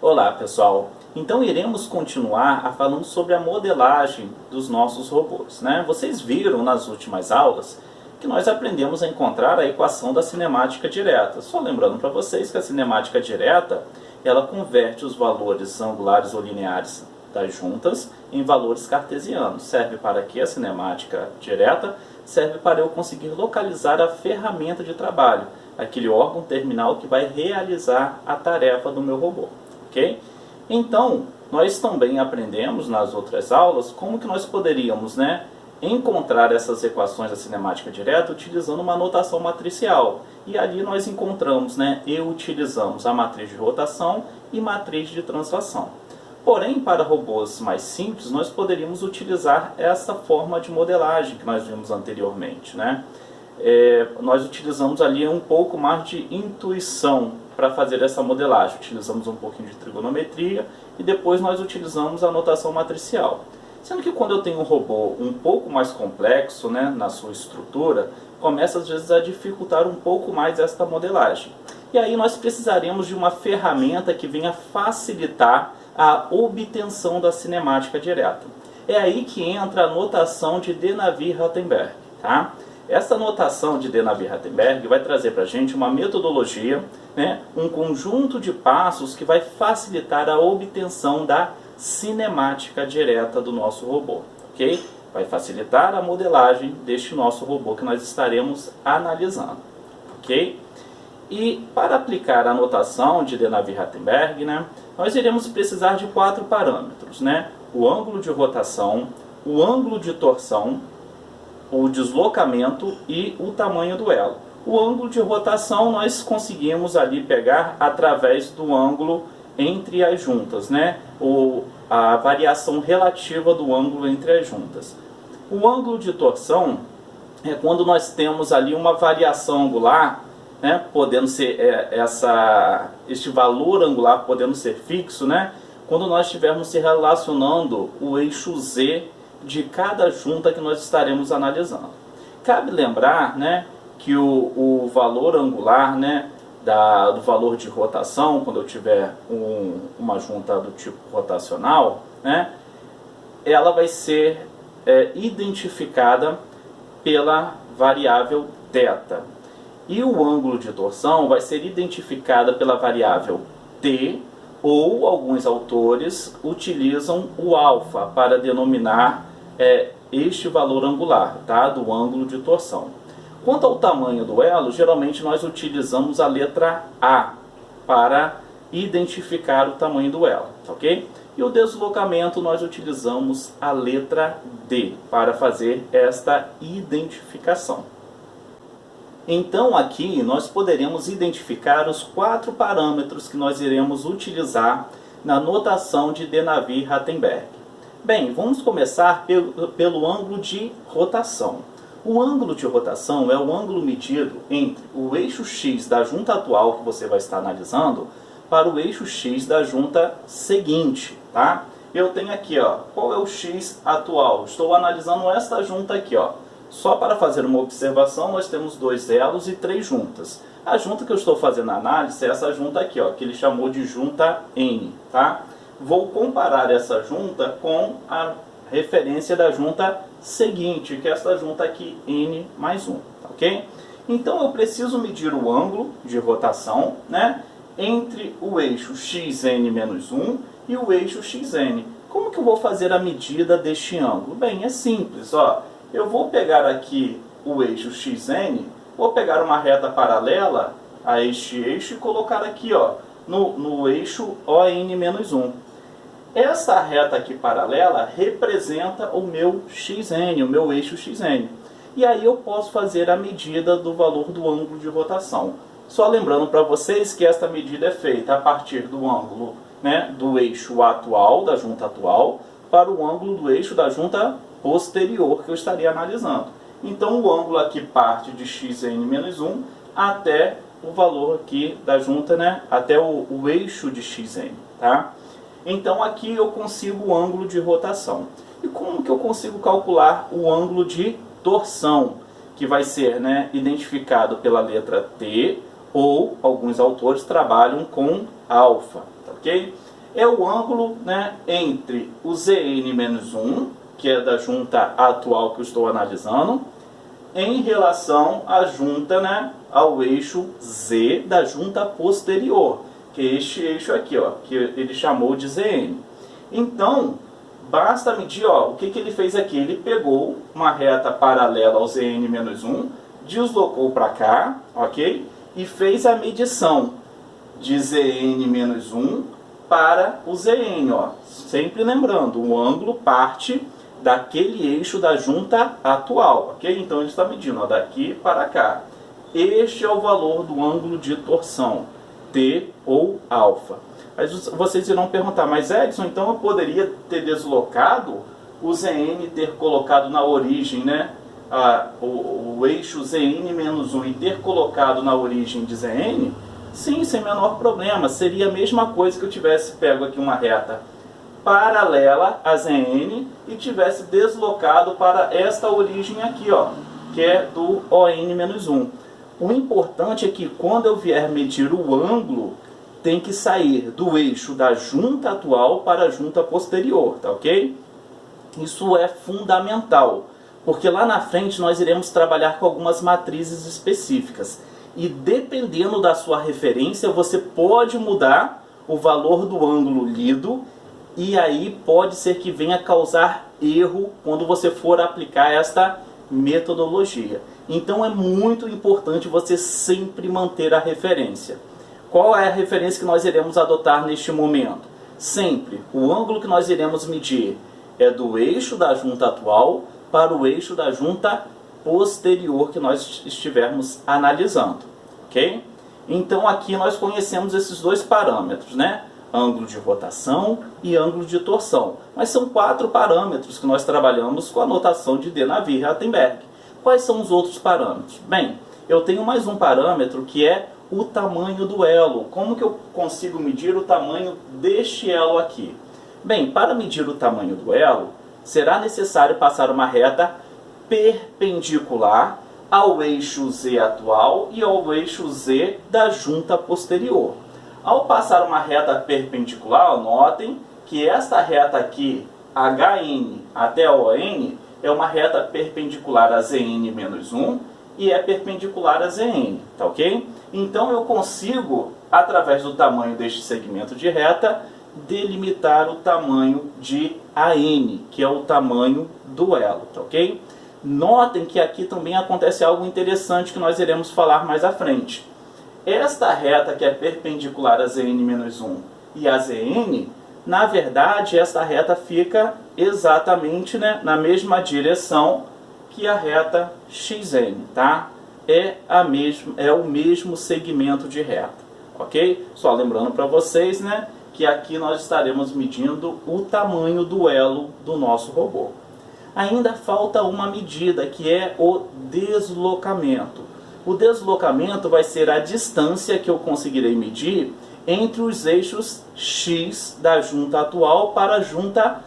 Olá pessoal, então iremos continuar falando sobre a modelagem dos nossos robôs, né? Vocês viram nas últimas aulas que nós aprendemos a encontrar a equação da cinemática direta. Só lembrando para vocês que a cinemática direta ela converte os valores angulares ou lineares das juntas em valores cartesianos. Serve para que a cinemática direta serve para eu conseguir localizar a ferramenta de trabalho, aquele órgão terminal que vai realizar a tarefa do meu robô. Ok? Então, nós também aprendemos nas outras aulas como que nós poderíamos, encontrar essas equações da cinemática direta utilizando uma notação matricial. E ali nós encontramos, e utilizamos a matriz de rotação e matriz de translação. Porém, para robôs mais simples, nós poderíamos utilizar essa forma de modelagem que nós vimos anteriormente, nós utilizamos ali um pouco mais de intuição para fazer essa modelagem. Utilizamos um pouquinho de trigonometria e depois nós utilizamos a notação matricial. Sendo que quando eu tenho um robô um pouco mais complexo, na sua estrutura, começa às vezes a dificultar um pouco mais esta modelagem. E aí nós precisaremos de uma ferramenta que venha facilitar a obtenção da cinemática direta. É aí que entra a notação de De Navier-Rattenberg, tá? Essa notação de De Navier-Rattenberg vai trazer para a gente uma metodologia, um conjunto de passos que vai facilitar a obtenção da cinemática direta do nosso robô, ok? Vai facilitar a modelagem deste nosso robô que nós estaremos analisando, ok? E para aplicar a notação de De Navier-Rattenberg, nós iremos precisar de 4 parâmetros, o ângulo de rotação, o ângulo de torção, o deslocamento e o tamanho do elo. O ângulo de rotação nós conseguimos ali pegar através do ângulo entre as juntas, a variação relativa do ângulo entre as juntas. O ângulo de torção é quando nós temos ali uma variação angular, podendo ser este valor angular podendo ser fixo, quando nós estivermos se relacionando o eixo Z de cada junta que nós estaremos analisando. Cabe lembrar, que o valor angular, do valor de rotação, quando eu tiver uma junta do tipo rotacional, ela vai ser identificada pela variável θ. E o ângulo de torção vai ser identificada pela variável t, ou alguns autores utilizam o alfa para denominar este valor angular, do ângulo de torção. Quanto ao tamanho do elo, geralmente nós utilizamos a letra A para identificar o tamanho do elo, ok? E o deslocamento nós utilizamos a letra D para fazer esta identificação. Então aqui nós poderemos identificar os 4 parâmetros que nós iremos utilizar na notação de De Navier-Rattenberg. Bem, vamos começar pelo ângulo de rotação. O ângulo de rotação é o ângulo medido entre o eixo X da junta atual que você vai estar analisando para o eixo X da junta seguinte, tá? Eu tenho aqui, qual é o X atual? Estou analisando esta junta aqui, Só para fazer uma observação, nós temos 2 elos e 3 juntas. A junta que eu estou fazendo a análise é essa junta aqui, que ele chamou de junta N, tá? Vou comparar essa junta com a referência da junta seguinte, que é essa junta aqui, N mais 1, ok? Então eu preciso medir o ângulo de rotação, entre o eixo xn menos 1 e o eixo xn. Como que eu vou fazer a medida deste ângulo? Bem, é simples, eu vou pegar aqui o eixo xn, vou pegar uma reta paralela a este eixo e colocar aqui, no eixo ON-1. Essa reta aqui paralela representa o meu xn, o meu eixo xn. E aí eu posso fazer a medida do valor do ângulo de rotação. Só lembrando para vocês que esta medida é feita a partir do ângulo, do eixo atual, da junta atual, para o ângulo do eixo da junta posterior que eu estaria analisando. Então o ângulo aqui parte de xn menos 1 até o valor aqui da junta, até o eixo de xn, tá? Então aqui eu consigo o ângulo de rotação. E como que eu consigo calcular o ângulo de torção? Que vai ser identificado pela letra T, ou alguns autores trabalham com alfa, ok? é o ângulo, né, entre o Zn-1, que é da junta atual que eu estou analisando, em relação à junta, né, ao eixo Z da junta posterior, que é este eixo aqui, ó, que ele chamou de Zn. Então, basta medir, ó, o que ele fez aqui. Ele pegou uma reta paralela ao Zn-1, deslocou para cá, ok? E fez a medição de Zn-1 para o Zn, ó. Sempre lembrando, o ângulo parte daquele eixo da junta atual, ok? Então ele está medindo, ó, daqui para cá. Este é o valor do ângulo de torção, T ou alfa. Aí vocês irão perguntar, mas Edson, então eu poderia ter deslocado o Zn, ter colocado na origem, né, o eixo Zn-1 e ter colocado na origem de Zn? Sim, sem menor problema. Seria a mesma coisa que eu tivesse pego aqui uma reta paralela a Zn e tivesse deslocado para esta origem aqui, ó, que é do ON-1. O importante é que quando eu vier medir o ângulo, tem que sair do eixo da junta atual para a junta posterior, tá ok? Isso é fundamental, porque lá na frente nós iremos trabalhar com algumas matrizes específicas. E dependendo da sua referência, você pode mudar o valor do ângulo lido, e aí pode ser que venha causar erro quando você for aplicar esta metodologia. Então é muito importante você sempre manter a referência. Qual é a referência que nós iremos adotar neste momento? Sempre o ângulo que nós iremos medir é do eixo da junta atual para o eixo da junta posterior que nós estivermos analisando, ok? Então aqui nós conhecemos esses dois parâmetros, né? Ângulo de rotação e ângulo de torção. Mas são 4 parâmetros que nós trabalhamos com a notação de De Navier-Rattenberg. Quais são os outros parâmetros? Bem, eu tenho mais um parâmetro que é o tamanho do elo. Como que eu consigo medir o tamanho deste elo aqui? Bem, para medir o tamanho do elo, será necessário passar uma reta perpendicular ao eixo Z atual e ao eixo Z da junta posterior. Ao passar uma reta perpendicular, notem que esta reta aqui, HN até ON, é uma reta perpendicular a Zn-1 e é perpendicular a Zn, tá ok? Então eu consigo, através do tamanho deste segmento de reta, delimitar o tamanho de AN, que é o tamanho do elo, tá ok? Notem que aqui também acontece algo interessante que nós iremos falar mais à frente. Esta reta que é perpendicular a Zn-1 e a Zn, na verdade esta reta fica exatamente, né, na mesma direção que a reta XN, tá? É o mesmo segmento de reta, ok? Só lembrando para vocês, né, que aqui nós estaremos medindo o tamanho do elo do nosso robô. Ainda falta uma medida, que é o deslocamento. O deslocamento vai ser a distância que eu conseguirei medir entre os eixos X da junta atual para a junta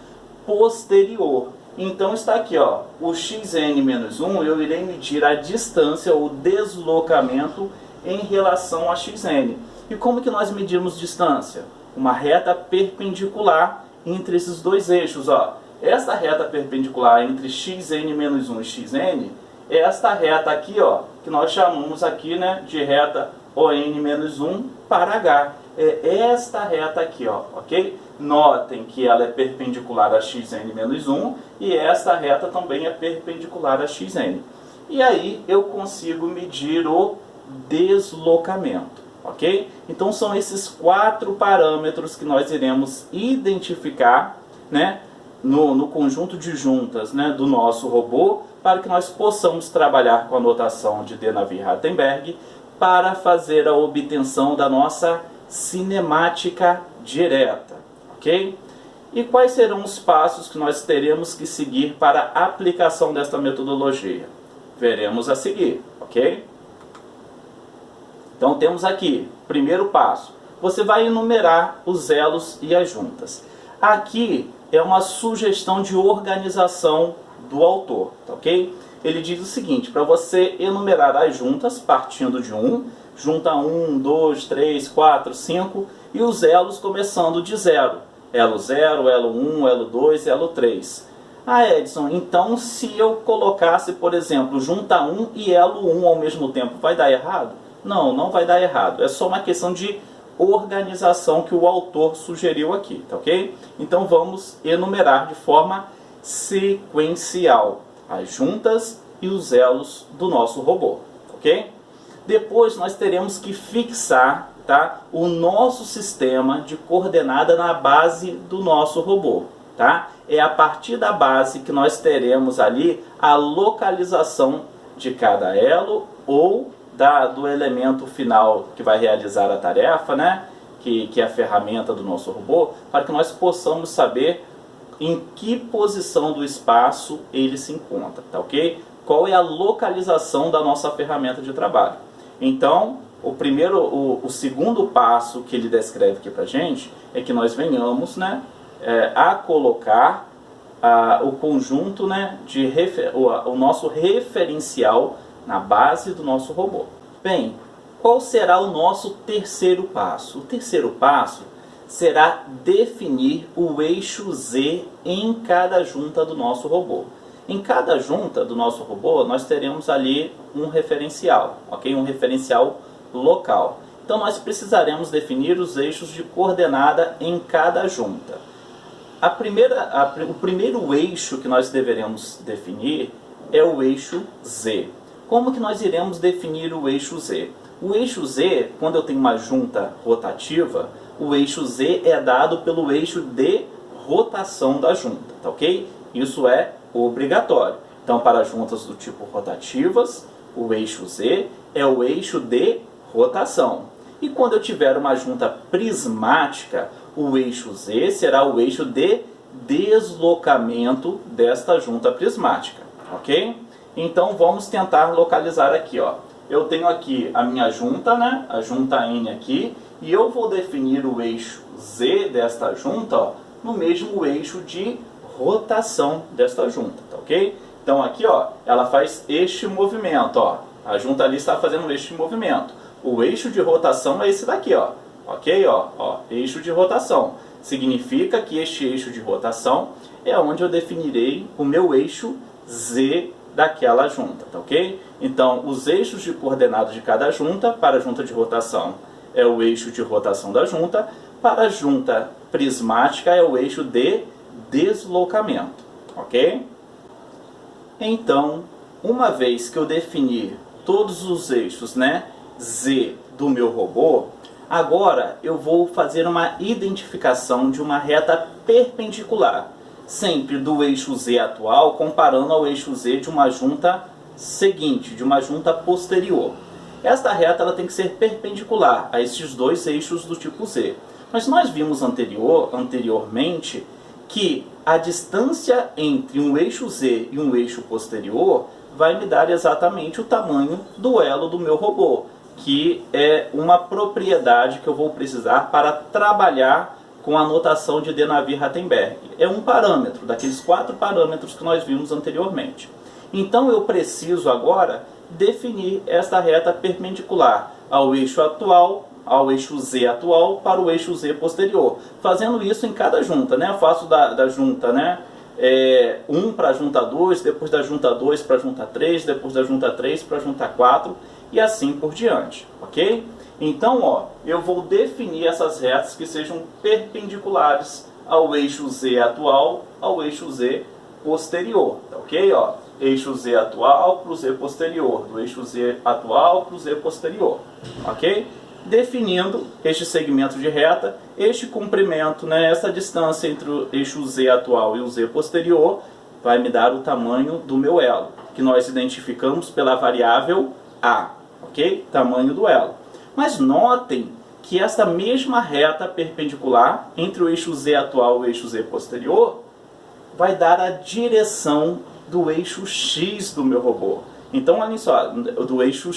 posterior. Então está aqui, ó, o xn-1, eu irei medir a distância, o deslocamento em relação a xn. E como que nós medimos distância? Uma reta perpendicular entre esses dois eixos, ó. Esta reta perpendicular entre xn-1 e xn é esta reta aqui, ó, que nós chamamos aqui, né, de reta ON-1 para H. É esta reta aqui, ó, ok? Notem que ela é perpendicular a xn-1 e esta reta também é perpendicular a xn. E aí eu consigo medir o deslocamento, ok? Então são esses 4 parâmetros que nós iremos identificar, né, no conjunto de juntas, né, do nosso robô, para que nós possamos trabalhar com a notação de De Navier-Rattenberg para fazer a obtenção da nossa cinemática direta, ok? E quais serão os passos que nós teremos que seguir para a aplicação desta metodologia? Veremos a seguir, ok? Então temos aqui, primeiro passo, você vai enumerar os elos e as juntas. Aqui é uma sugestão de organização do autor, tá ok? Ele diz o seguinte: para você enumerar as juntas, partindo de 1, junta 1, 2, 3, 4, 5 e os elos começando de 0. Elo 0, elo 1, elo 2, elo 3. Ah, Edson, então se eu colocasse, por exemplo, junta 1 e elo 1 ao mesmo tempo, vai dar errado? Não, não vai dar errado. É só uma questão de organização que o autor sugeriu aqui, tá ok? Então vamos enumerar de forma sequencial as juntas e os elos do nosso robô, ok? Depois nós teremos que fixar, tá, o nosso sistema de coordenada na base do nosso robô, tá? É a partir da base que nós teremos ali a localização de cada elo ou do elemento final que vai realizar a tarefa, né? Que é a ferramenta do nosso robô, para que nós possamos saber em que posição do espaço ele se encontra, tá ok? Qual é a localização da nossa ferramenta de trabalho. Então, o segundo passo que ele descreve aqui para a gente é que nós venhamos, né, a colocar o conjunto, né, o nosso referencial na base do nosso robô. Bem, qual será o nosso terceiro passo? O terceiro passo será definir o eixo Z em cada junta do nosso robô. Em cada junta do nosso robô, nós teremos ali um referencial, ok? Um referencial local. Então, nós precisaremos definir os eixos de coordenada em cada junta. O primeiro eixo que nós deveremos definir é o eixo Z. Como que nós iremos definir o eixo Z? O eixo Z, quando eu tenho uma junta rotativa, o eixo Z é dado pelo eixo de rotação da junta, tá ok? Isso é obrigatório. Então, para juntas do tipo rotativas, o eixo Z é o eixo de rotação. E quando eu tiver uma junta prismática, o eixo Z será o eixo de deslocamento desta junta prismática, ok? Então, vamos tentar localizar aqui, ó. Eu tenho aqui a minha junta, né? A junta N aqui, e eu vou definir o eixo Z desta junta, ó, no mesmo eixo de rotação desta junta, tá ok? Então aqui, ó, ela faz este movimento, ó. A junta ali está fazendo este movimento. O eixo de rotação é esse daqui, ó. Ok? Ó, eixo de rotação. Significa que este eixo de rotação é onde eu definirei o meu eixo Z daquela junta, tá ok? Então, os eixos de coordenadas de cada junta, para a junta de rotação é o eixo de rotação da junta, para a junta prismática é o eixo de deslocamento, ok? Então, uma vez que eu definir todos os eixos, né, Z do meu robô, agora eu vou fazer uma identificação de uma reta perpendicular, sempre do eixo Z atual comparando ao eixo Z de uma junta seguinte, de uma junta posterior. Esta reta ela tem que ser perpendicular a esses dois eixos do tipo Z. Mas nós vimos anteriormente que a distância entre um eixo Z e um eixo posterior vai me dar exatamente o tamanho do elo do meu robô, que é uma propriedade que eu vou precisar para trabalhar com a notação de De Navier-Rattenberg. É um parâmetro, daqueles 4 parâmetros que nós vimos anteriormente. Então eu preciso agora definir esta reta perpendicular ao eixo atual, ao eixo Z atual, para o eixo Z posterior. Fazendo isso em cada junta, né? Eu faço da junta, né? 1 para a junta 2, depois da junta 2 para a junta 3, depois da junta 3 para a junta 4 e assim por diante, ok? Então, ó, eu vou definir essas retas que sejam perpendiculares ao eixo Z atual, ao eixo Z posterior, tá ok? Ó, eixo Z atual para o Z posterior, do eixo Z atual para o Z posterior, ok? Definindo este segmento de reta, este comprimento, né, essa distância entre o eixo Z atual e o Z posterior, vai me dar o tamanho do meu elo, que nós identificamos pela variável A, ok? Tamanho do elo. Mas notem que essa mesma reta perpendicular entre o eixo Z atual e o eixo Z posterior vai dar a direção do eixo X do meu robô. Então, olha só, do eixo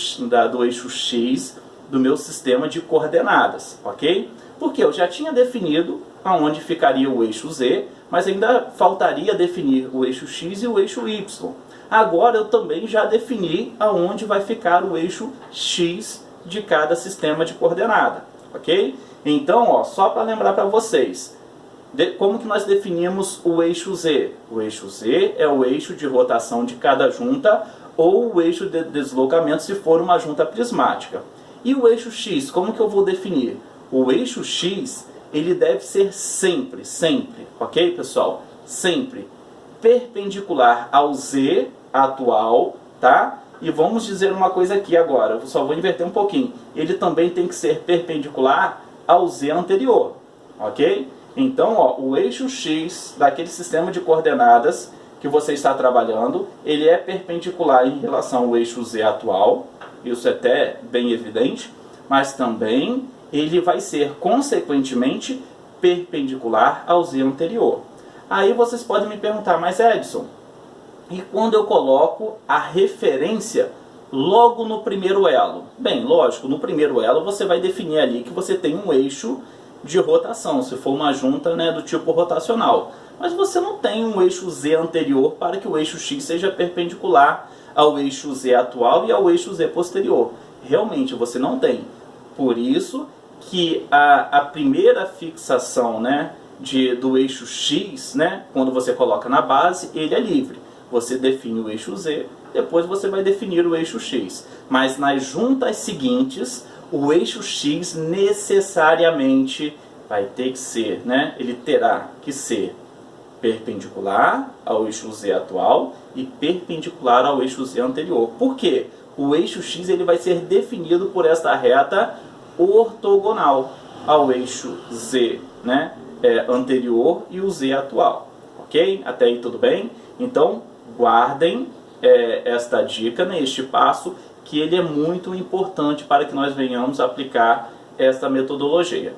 X do meu sistema de coordenadas, ok? Porque eu já tinha definido aonde ficaria o eixo Z, mas ainda faltaria definir o eixo X e o eixo Y. Agora eu também já defini aonde vai ficar o eixo X de cada sistema de coordenada, ok? Então, ó, só para lembrar para vocês, como que nós definimos o eixo Z? O eixo Z é o eixo de rotação de cada junta ou o eixo de deslocamento se for uma junta prismática. E o eixo X, como que eu vou definir? O eixo X, ele deve ser sempre, ok, pessoal? Sempre perpendicular ao Z atual, tá? E vamos dizer uma coisa aqui agora, eu só vou inverter um pouquinho. Ele também tem que ser perpendicular ao Z anterior, ok? Então, ó, o eixo X daquele sistema de coordenadas que você está trabalhando, ele é perpendicular em relação ao eixo Z atual, isso é até bem evidente, mas também ele vai ser, consequentemente, perpendicular ao Z anterior. Aí vocês podem me perguntar, mas Edson, e quando eu coloco a referência logo no primeiro elo? Bem, lógico, no primeiro elo você vai definir ali que você tem um eixo de rotação, se for uma junta, né, do tipo rotacional. Mas você não tem um eixo Z anterior para que o eixo X seja perpendicular ao eixo Z atual e ao eixo Z posterior. Realmente você não tem. Por isso que a primeira fixação, né, do eixo X, né, quando você coloca na base, ele é livre. Você define o eixo Z, depois você vai definir o eixo X. Mas nas juntas seguintes, o eixo X necessariamente vai ter que ser, né, ele terá que ser perpendicular ao eixo Z atual e perpendicular ao eixo Z anterior. Por quê? O eixo X ele vai ser definido por esta reta ortogonal ao eixo Z, né, anterior e o Z atual. Ok? Até aí tudo bem? Então, guardem esta dica, né, este passo, que ele é muito importante para que nós venhamos aplicar esta metodologia.